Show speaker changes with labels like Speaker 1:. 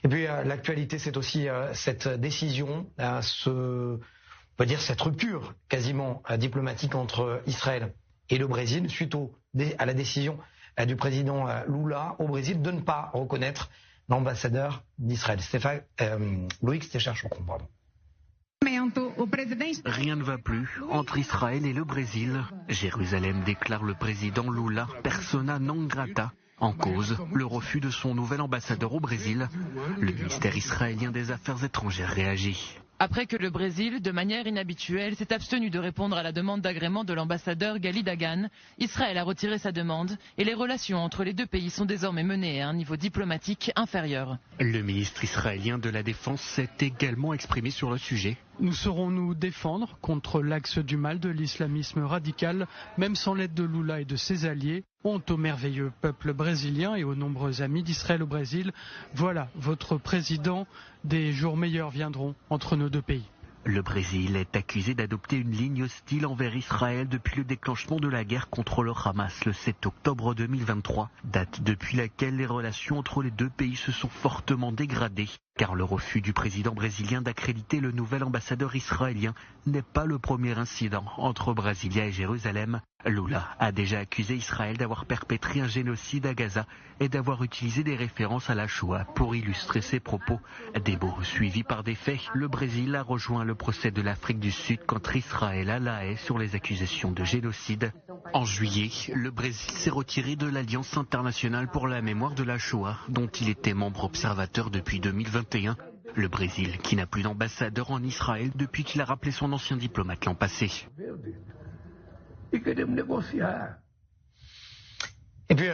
Speaker 1: Et puis l'actualité, c'est aussi cette décision, on va dire cette rupture quasiment diplomatique entre Israël et le Brésil, suite à la décision du président Lula au Brésil de ne pas reconnaître l'ambassadeur d'Israël. Loïc Stéchard-Chocron, pardon.
Speaker 2: Rien ne va plus entre Israël et le Brésil. Jérusalem déclare le président Lula persona non grata. En cause, le refus de son nouvel ambassadeur au Brésil. Le ministère israélien des Affaires étrangères réagit.
Speaker 3: Après que le Brésil, de manière inhabituelle, s'est abstenu de répondre à la demande d'agrément de l'ambassadeur Gali Dagan, Israël a retiré sa demande et les relations entre les deux pays sont désormais menées à un niveau diplomatique inférieur.
Speaker 2: Le ministre israélien de la Défense s'est également exprimé sur le sujet.
Speaker 4: Nous saurons nous défendre contre l'axe du mal de l'islamisme radical, même sans l'aide de Lula et de ses alliés. Honte au merveilleux peuple brésilien et aux nombreux amis d'Israël au Brésil. Voilà votre président, des jours meilleurs viendront entre nos deux pays.
Speaker 2: Le Brésil est accusé d'adopter une ligne hostile envers Israël depuis le déclenchement de la guerre contre le Hamas le 7 octobre 2023, date depuis laquelle les relations entre les deux pays se sont fortement dégradées. Car le refus du président brésilien d'accréditer le nouvel ambassadeur israélien n'est pas le premier incident entre Brasilia et Jérusalem. Lula a déjà accusé Israël d'avoir perpétré un génocide à Gaza et d'avoir utilisé des références à la Shoah pour illustrer ses propos. Des mots suivis par des faits, le Brésil a rejoint le procès de l'Afrique du Sud contre Israël à La Haye sur les accusations de génocide. En juillet, le Brésil s'est retiré de l'Alliance internationale pour la mémoire de la Shoah, dont il était membre observateur depuis 2021. Le Brésil, qui n'a plus d'ambassadeur en Israël depuis qu'il a rappelé son ancien diplomate l'an passé.
Speaker 1: Et puis